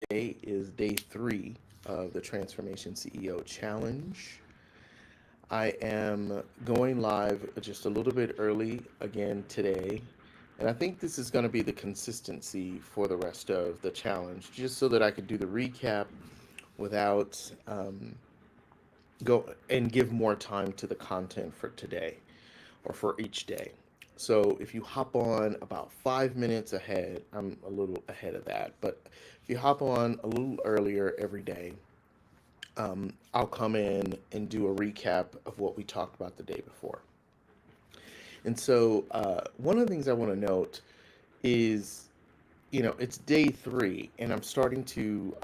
Today is day 3 of the Transformation CEO Challenge. I am going live just a little bit early again today, and I think this is going to be the consistency for the rest of the challenge, just so that I could do the recap without go and give more time to the content for today or for each day. So if you hop on about 5 minutes ahead, I'm a little ahead of that, but if you hop on a little earlier every day, I'll come in and do a recap of what we talked about the day before. And so one of the things I want to note is, it's day 3, and I'm starting to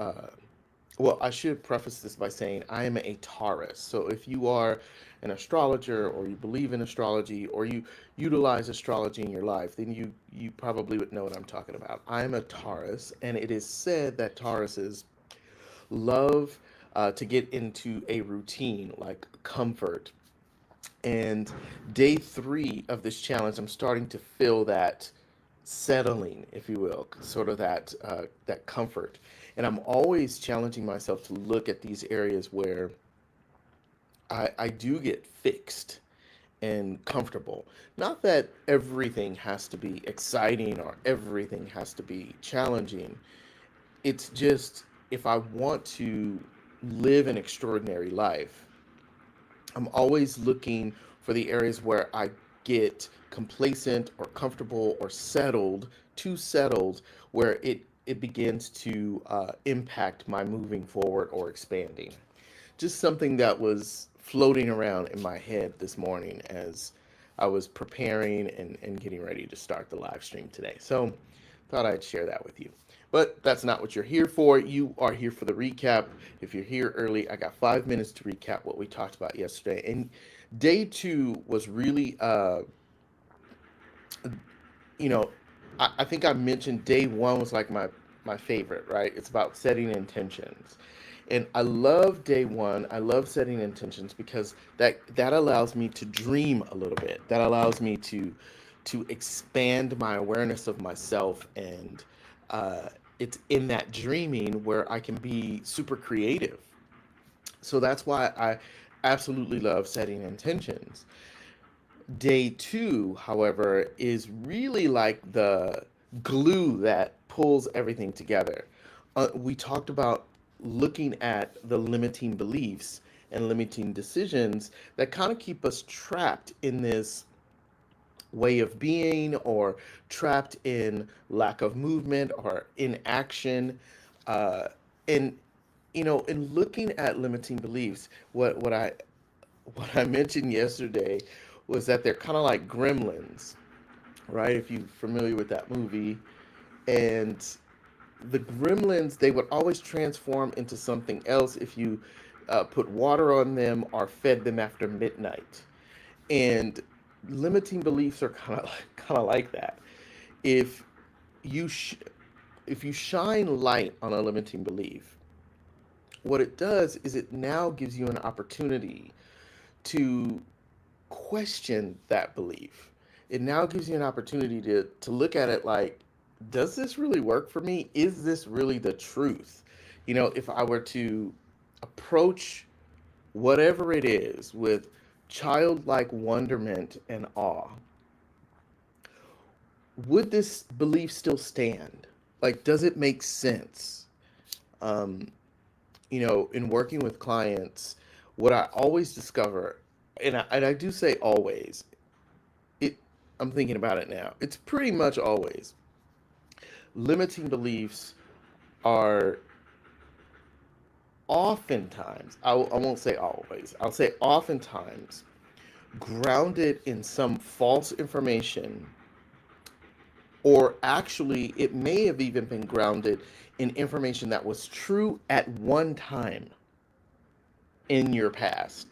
well, I should preface this by saying I am a Taurus. So if you are an astrologer or you believe in astrology or you utilize astrology in your life, then you probably would know what I'm talking about. I'm a Taurus, and it is said that Tauruses love to get into a routine like comfort. And day 3 of this challenge, I'm starting to feel that settling, if you will, sort of that comfort. And I'm always challenging myself to look at these areas where I do get fixed and comfortable. Not that everything has to be exciting or everything has to be challenging. It's just if I want to live an extraordinary life, I'm always looking for the areas where I get complacent or comfortable or settled, too settled, where it begins to impact my moving forward or expanding. Just something that was floating around in my head this morning as I was preparing and getting ready to start the live stream today. So thought I'd share that with you. But that's not what you're here for. You are here for the recap. If you're here early, I got 5 minutes to recap what we talked about yesterday. And day 2 was really, you know, I think I mentioned day 1 was like my favorite, right? It's about setting intentions. And I love day 1. I love setting intentions because that allows me to dream a little bit. That allows me to expand my awareness of myself, and uh, it's in that dreaming where I can be super creative. So that's why I absolutely love setting intentions. Day 2, however, is really like the glue that pulls everything together. We talked about looking at the limiting beliefs and limiting decisions that kind of keep us trapped in this way of being, or trapped in lack of movement or inaction. Uh, and in looking at limiting beliefs, what I mentioned yesterday was that they're kind of like gremlins, right? If you're familiar with that movie. And the gremlins, they would always transform into something else if you put water on them or fed them after midnight. And limiting beliefs are kind of like that. If you sh- if you shine light on a limiting belief, what it does is it now gives you an opportunity to question that belief. It now gives you an opportunity to look at it like, does this really work for me? Is this really the truth? If I were to approach whatever it is with childlike wonderment and awe, would this belief still stand? Like, does it make sense? Um, in working with clients, what I always discover, and I do say always, it I'm thinking about it now. It's pretty much always limiting beliefs are oftentimes, I won't say always, I'll say oftentimes grounded in some false information, or actually, it may have even been grounded in information that was true at one time in your past.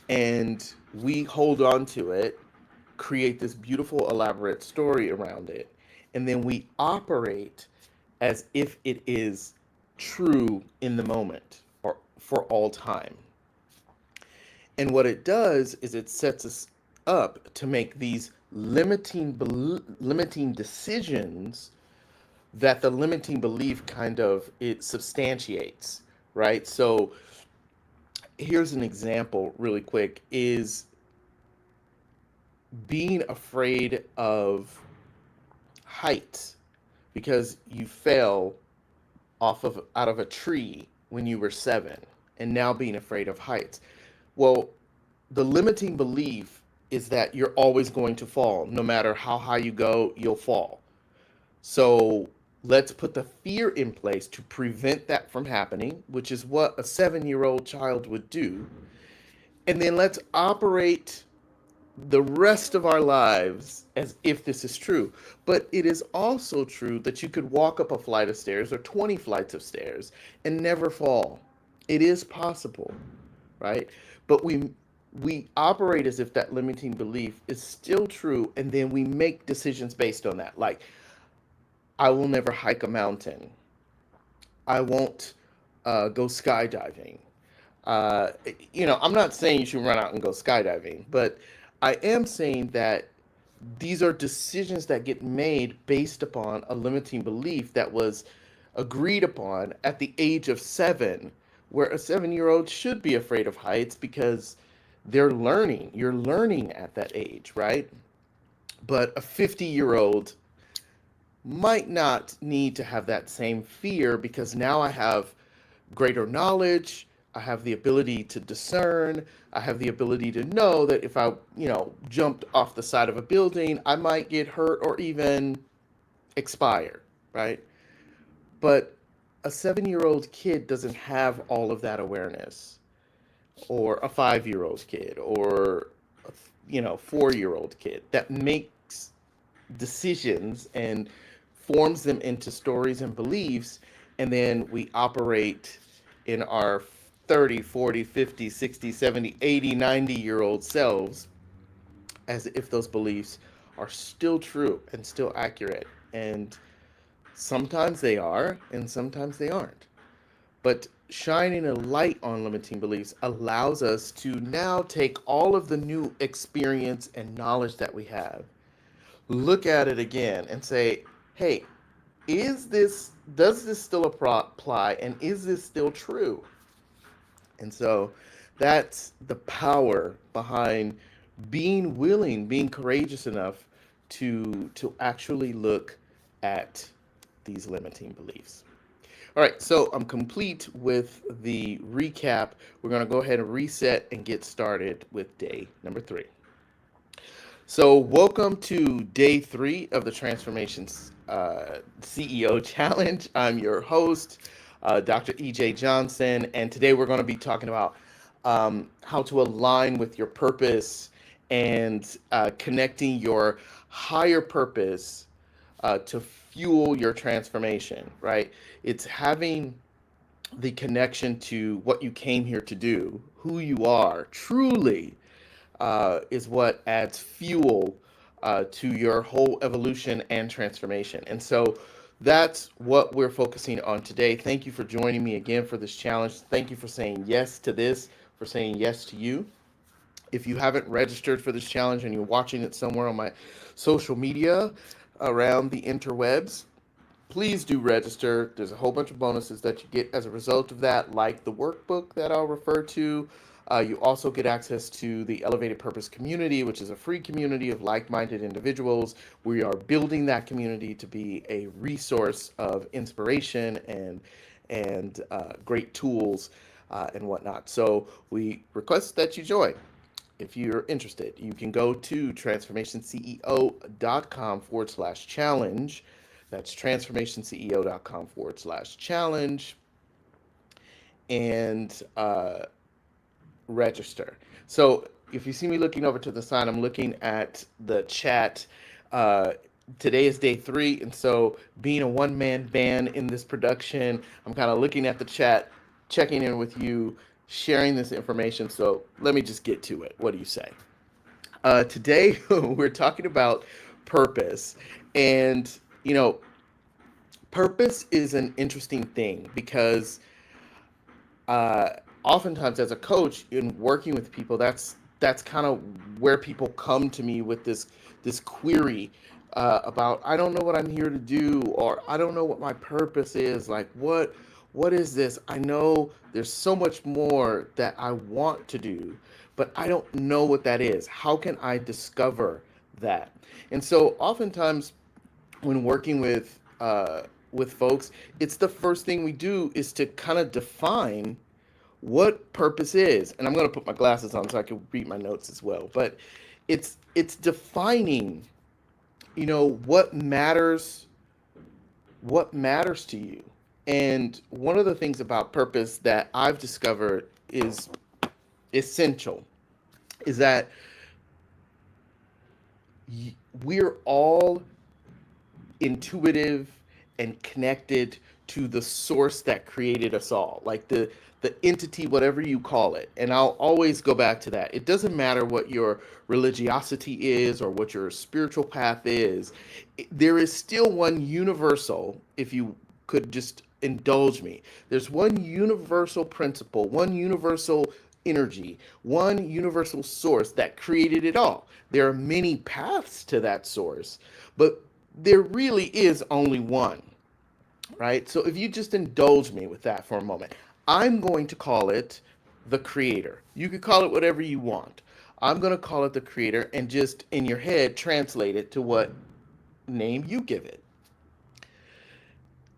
And we hold on to it, create this beautiful, elaborate story around it, and then we operate as if it is true in the moment or for all time. And what it does is it sets us up to make these limiting decisions that the limiting belief kind of it substantiates, right? So here's an example really quick is being afraid of heights because you fell off of out of a tree when you were 7 and now being afraid of heights. Well, the limiting belief is that you're always going to fall. No matter how high you go, you'll fall. So let's put the fear in place to prevent that from happening, which is what a 7-year-old child would do. And then let's operate the rest of our lives as if this is true. But it is also true that you could walk up a flight of stairs or 20 flights of stairs and never fall. It is possible, right? But we operate as if that limiting belief is still true, and then we make decisions based on that. Like, I will never hike a mountain. I won't go skydiving. Uh, I'm not saying you should run out and go skydiving, but I am saying that these are decisions that get made based upon a limiting belief that was agreed upon at the age of 7, where a 7-year-old should be afraid of heights because they're learning. You're learning at that age, right? But a 50-year-old might not need to have that same fear because now I have greater knowledge. I have the ability to discern. I have the ability to know that if I, jumped off the side of a building, I might get hurt or even expire, right? But a 7-year-old kid doesn't have all of that awareness, or a 5-year-old kid, or a 4-year-old kid that makes decisions and forms them into stories and beliefs, and then we operate in our 30, 40, 50, 60, 70, 80, 90-year-old selves as if those beliefs are still true and still accurate. And sometimes they are, and sometimes they aren't. But shining a light on limiting beliefs allows us to now take all of the new experience and knowledge that we have, look at it again and say, hey, does this still apply, and is this still true? And so that's the power behind being courageous enough to actually look at these limiting beliefs. All right, so I'm complete with the recap. We're going to go ahead and reset and get started with day number 3. So, welcome to day 3 of the Transformations CEO Challenge. I'm your host, Dr. Jaye Johnson, and today we're going to be talking about how to align with your purpose and connecting your higher purpose to fuel your transformation, right? It's having the connection to what you came here to do, who you are truly, is what adds fuel to your whole evolution and transformation. And so that's what we're focusing on today. Thank you for joining me again for this challenge. Thank you for saying yes to this, for saying yes to you. If you haven't registered for this challenge and you're watching it somewhere on my social media around the interwebs, please do register. There's a whole bunch of bonuses that you get as a result of that, like the workbook that I'll refer to. You also get access to the Elevated Purpose community, which is a free community of like-minded individuals. We are building that community to be a resource of inspiration and great tools and whatnot. So we request that you join. If you're interested, you can go to transformationceo.com/challenge. That's transformationceo.com/challenge and register. So if you see me looking over to the side, I'm looking at the chat. Uh, Today is day 3, and so being a one-man band in this production, I'm kind of looking at the chat, checking in with you, sharing this information. So let me just get to it. What do you say? Today we're talking about purpose, and purpose is an interesting thing because uh, oftentimes as a coach in working with people, that's kind of where people come to me with this query. about I don't know what I'm here to do, or I don't know what my purpose is. Like what is this? I know there's so much more that I want to do, but I don't know what that is. How can I discover that? And so oftentimes when working with folks, it's the first thing we do is to kind of define what purpose is. And I'm going to put my glasses on so I can read my notes as well. But it's defining, what matters to you. And one of the things about purpose that I've discovered is essential is that we're all intuitive and connected to the source that created us all, like the entity, whatever you call it. And I'll always go back to that. It doesn't matter what your religiosity is or what your spiritual path is. There is still one universal, if you could just indulge me. There's one universal principle, one universal energy, one universal source that created it all. There are many paths to that source, but there really is only one, right? So if you just indulge me with that for a moment, I'm going to call it the creator. You could call it whatever you want. I'm going to call it the creator and just in your head translate it to what name you give it.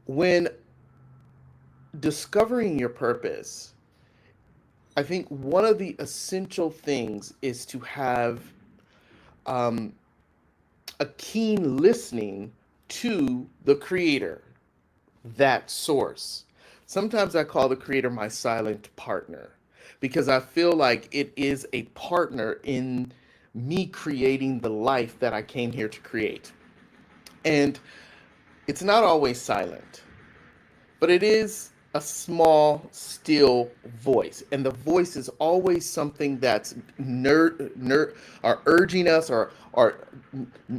When discovering your purpose, I think one of the essential things is to have um, a keen listening to the creator, that source. Sometimes I call the creator my silent partner because I feel like it is a partner in me creating the life that I came here to create. And it's not always silent, but it is a small, still voice. And the voice is always something that's or urging us, or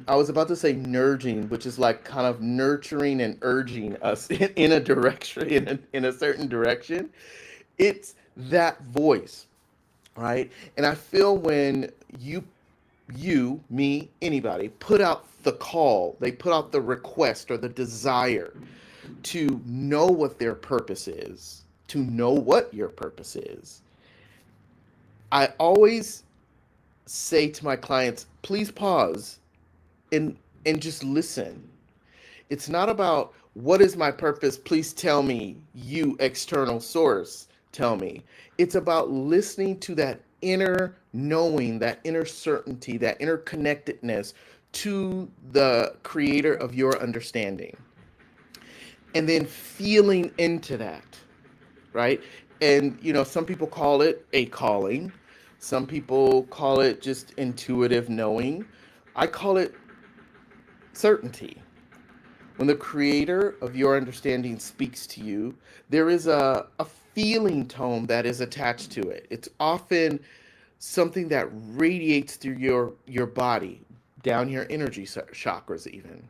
I was about to say nurging, which is like kind of nurturing and urging us in a direction, in a certain direction. It's that voice, right? And I feel when me, anybody, put out the call, they put out the request or the desire to know what their purpose is, to know what your purpose is. I always say to my clients, please pause and just listen. It's not about what is my purpose, please tell me, you external source, tell me. It's about listening to that inner knowing, that inner certainty, that inner connectedness to the creator of your understanding. And then feeling into that, right? And, some people call it a calling. Some people call it just intuitive knowing. I call it certainty. When the creator of your understanding speaks to you, there is a feeling tone that is attached to it. It's often something that radiates through your body, down your energy chakras even.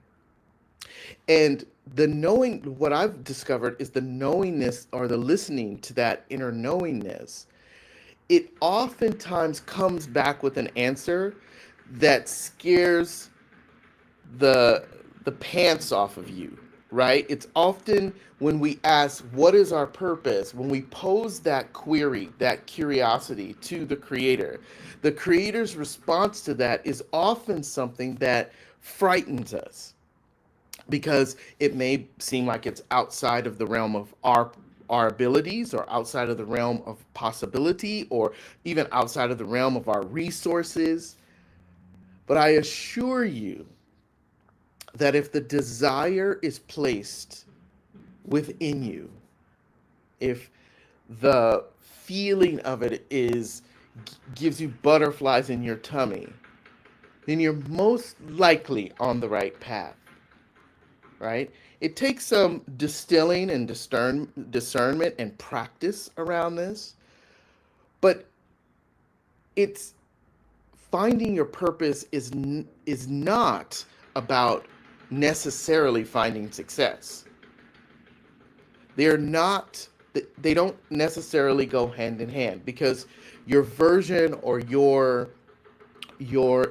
And the knowing, what I've discovered is the knowingness or the listening to that inner knowingness. It oftentimes comes back with an answer that scares the the pants off of you, right? It's often when we ask, what is our purpose? When we pose that query, that curiosity to the creator's response to that is often something that frightens us because it may seem like it's outside of the realm of our abilities, or outside of the realm of possibility, or even outside of the realm of our resources. But I assure you that if the desire is placed within you, if the feeling of it is gives you butterflies in your tummy, then you're most likely on the right path, right? It takes some distilling and discernment and practice around this, but it's finding your purpose is not about necessarily finding success. They're not they don't necessarily go hand in hand, because your version or your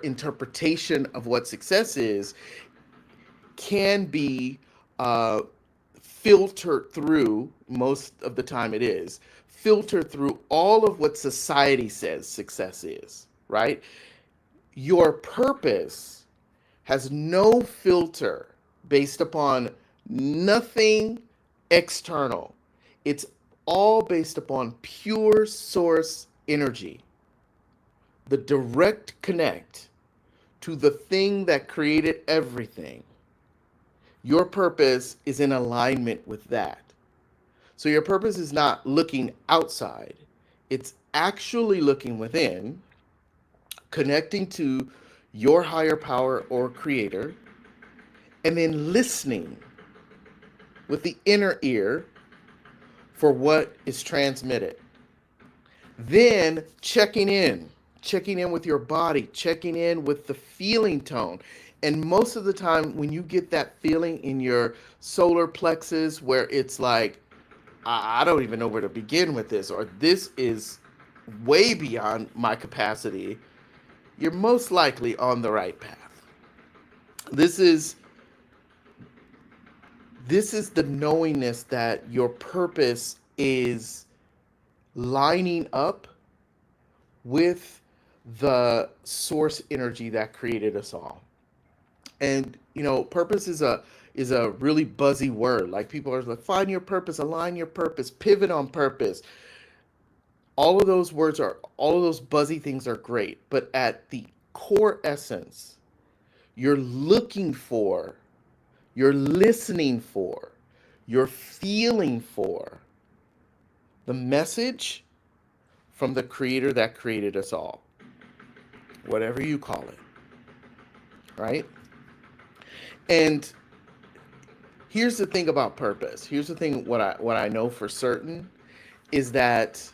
interpretation of what success is can be uh, filtered through, most of the time it is, filtered through all of what society says success is, right? Your purpose has no filter based upon nothing external. It's all based upon pure source energy, the direct connect to the thing that created everything. Your purpose is in alignment with that. So your purpose is not looking outside, it's actually looking within, connecting to your higher power or creator, and then listening with the inner ear for what is transmitted. Then checking in with your body, checking in with the feeling tone. And most of the time, when you get that feeling in your solar plexus where it's like, I don't even know where to begin with this, or this is way beyond my capacity, you're most likely on the right path. This is this is the knowingness that your purpose is lining up with the source energy that created us all. And purpose is a really buzzy word. Like people are like, find your purpose, align your purpose, pivot on purpose. All of those buzzy things are great, but at the core essence, you're looking for, you're listening for, you're feeling for the message from the creator that created us all, whatever you call it, right? And here's the thing about purpose. Here's the thing, what I know for certain is that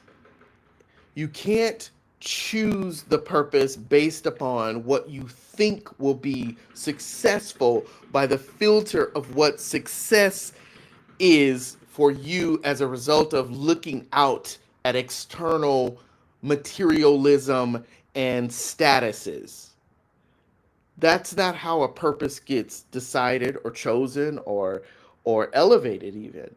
you can't choose the purpose based upon what you think will be successful by the filter of what success is for you as a result of looking out at external materialism and statuses. That's not how a purpose gets decided or chosen or elevated even.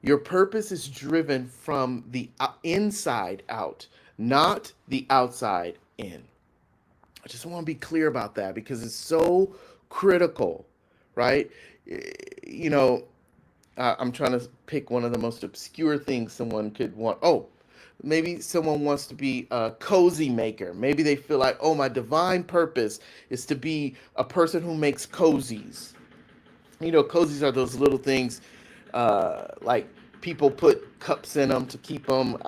Your purpose is driven from the inside out, not the outside in. I just want to be clear about that because it's so critical, right? You know, I'm trying to pick one of the most obscure things someone could want. Oh, maybe someone wants to be a cozy maker. Maybe they feel like, oh, my divine purpose is to be a person who makes cozies. Cozies are those little things, like people put cups in them to keep them.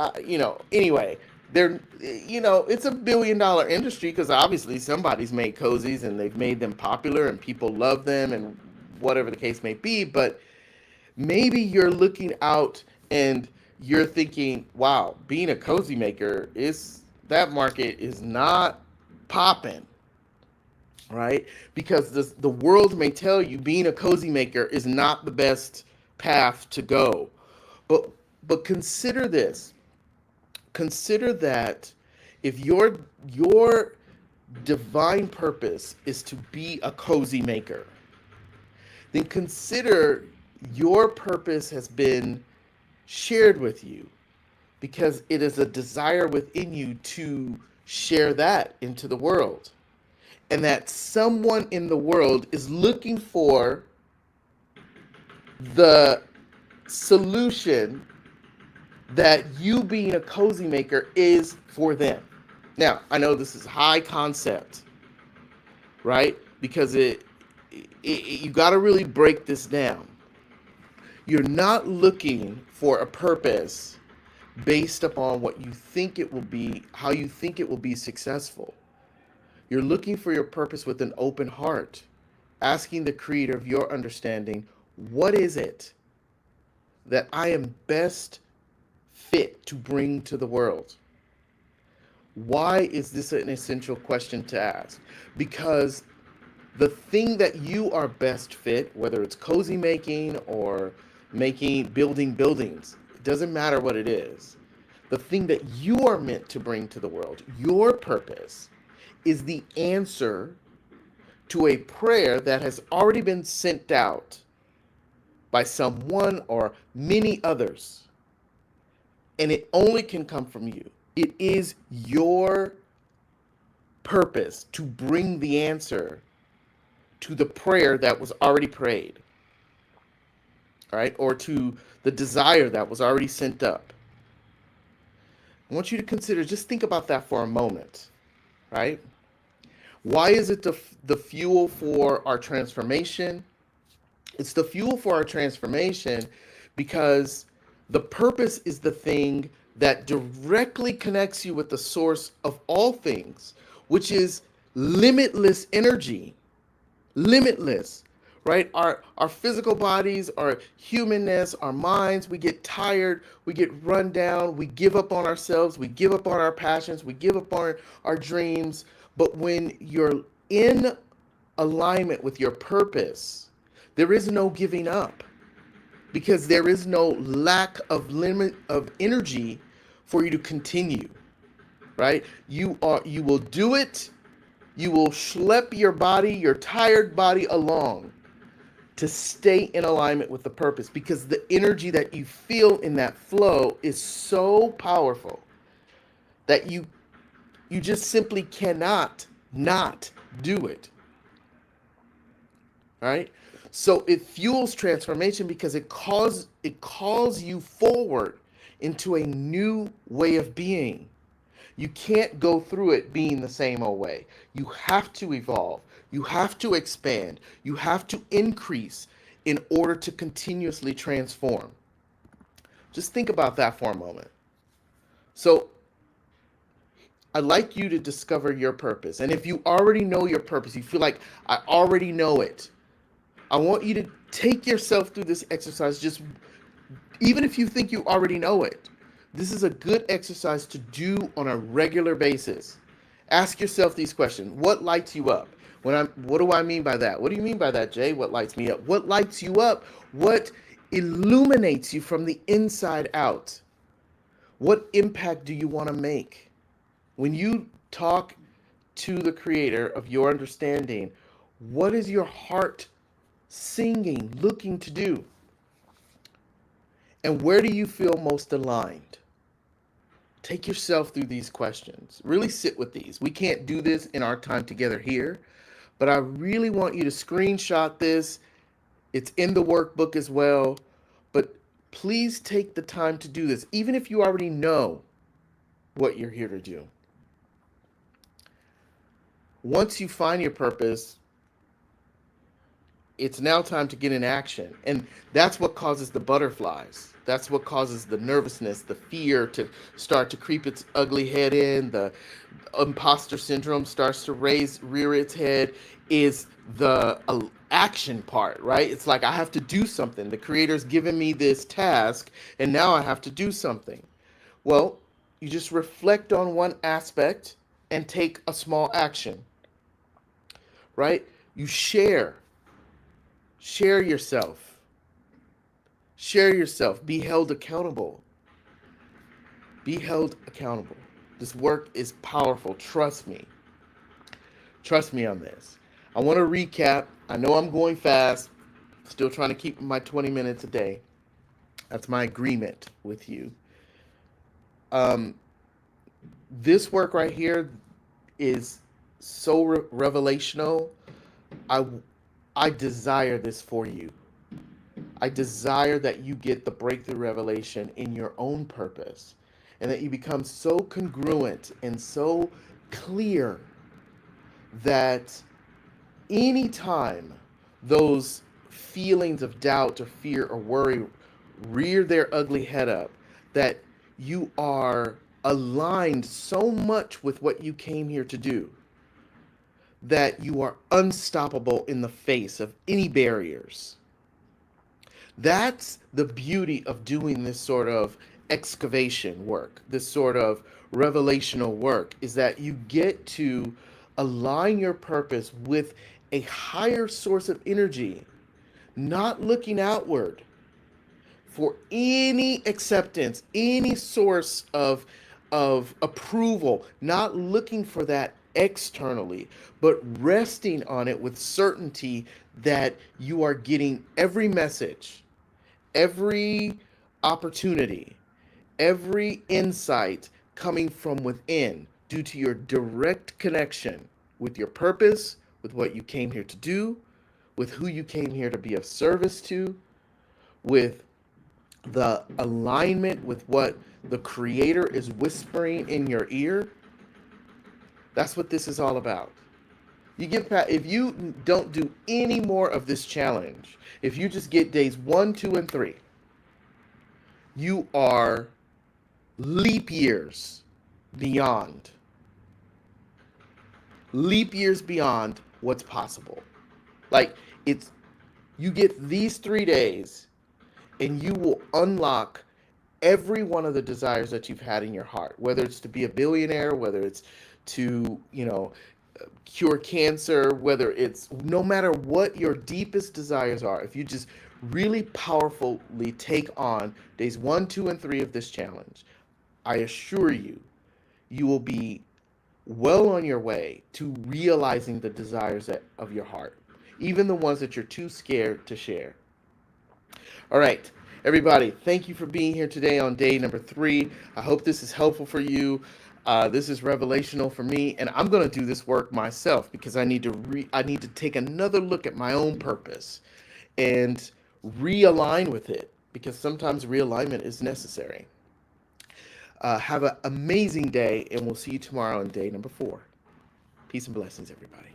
Anyway, they're it's $1 billion industry because obviously somebody's made cozies and they've made them popular and people love them and whatever the case may be. But maybe you're looking out and you're thinking, wow, being a cozy maker is that market is not popping, right? Because the world may tell you being a cozy maker is not the best path to go. But but consider this. Consider that if your divine purpose is to be a cozy maker, then consider your purpose has been shared with you because it is a desire within you to share that into the world. And that someone in the world is looking for the solution that you being a cozy maker is for them. Now, I know this is high concept, right? Because you got to really break this down. You're not looking for a purpose based upon what you think it will be, how you think it will be successful. You're looking for your purpose with an open heart, asking the creator of your understanding, what is it that I am best fit to bring to the world? Why is this an essential question to ask? Because the thing that you are best fit, whether it's cozy making or building buildings, it doesn't matter what it is. The thing that you are meant to bring to the world, your purpose, is the answer to a prayer that has already been sent out by someone or many others. And it only can come from you. It is your purpose to bring the answer to the prayer that was already prayed, right? Or to the desire that was already sent up. I want you to consider, just think about that for a moment, right? Why is it the fuel for our transformation? It's the fuel for our transformation because the purpose is the thing that directly connects you with the source of all things, which is limitless energy. Limitless, right? Our physical bodies, our humanness, our minds, we get tired, we get run down, we give up on ourselves, we give up on our passions, we give up on our dreams. But when you're in alignment with your purpose, there is no giving up because there is no lack of limit of energy for you to continue, right? You will do it. You will schlep your body, your tired body along to stay in alignment with the purpose because the energy that you feel in that flow is so powerful that you just simply cannot not do it. Right? So it fuels transformation because it calls you forward into a new way of being. You can't go through it being the same old way. You have to evolve. You have to expand. You have to increase in order to continuously transform. Just think about that for a moment. So I'd like you to discover your purpose. And if you already know your purpose, you feel like I already know it, I want you to take yourself through this exercise, just even if you think you already know it. This is a good exercise to do on a regular basis. Ask yourself these questions. What lights you up? What do I mean by that? What do you mean by that, Jay? What lights me up? What lights you up? What illuminates you from the inside out? What impact do you want to make? When you talk to the creator of your understanding, what is your heart singing, looking to do? And where do you feel most aligned? Take yourself through these questions. Really sit with these. We can't do this in our time together here, but I really want you to screenshot this. It's in the workbook as well, but please take the time to do this, even if you already know what you're here to do. Once you find your purpose, it's now time to get in action. And that's what causes the butterflies. That's what causes the nervousness, the fear to start to creep its ugly head in. The imposter syndrome starts to rear its head, is the action part, right? It's like I have to do something. The creator's given me this task, and now I have to do something. Well, you just reflect on one aspect and take a small action, right? You share yourself. Share yourself. Be held accountable. Be held accountable. This work is powerful. Trust me. Trust me on this. I want to recap. I know I'm going fast. Still trying to keep my 20 minutes a day. That's my agreement with you. This work right here is so revelational. I desire this for you. I desire that you get the breakthrough revelation in your own purpose and that you become so congruent and so clear that anytime those feelings of doubt or fear or worry rear their ugly head up, that you are aligned so much with what you came here to do that you are unstoppable in the face of any barriers. That's the beauty of doing this sort of excavation work, this sort of revelational work, is that you get to align your purpose with a higher source of energy, not looking outward for any acceptance, any source of approval, not looking for that externally, but resting on it with certainty that you are getting every message, every opportunity, every insight coming from within due to your direct connection with your purpose, with what you came here to do, with who you came here to be of service to, with the alignment with what the Creator is whispering in your ear. That's what this is all about. You get past, if you don't do any more of this challenge, if you just get days 1, 2, and 3, you are leap years beyond, leap years beyond what's possible. Like, it's, you get these 3 days and you will unlock every one of the desires that you've had in your heart, whether it's to be a billionaire, whether it's to, cure cancer, whether it's, no matter what your deepest desires are, if you just really powerfully take on days 1, 2, and 3 of this challenge, I assure you, you will be well on your way to realizing the desires of your heart, even the ones that you're too scared to share. All right, everybody, thank you for being here today on day number 3. I hope this is helpful for you. This is revelational for me, and I'm going to do this work myself because I need to take another look at my own purpose and realign with it, because sometimes realignment is necessary. Have an amazing day, and we'll see you tomorrow on day number 4. Peace and blessings, everybody.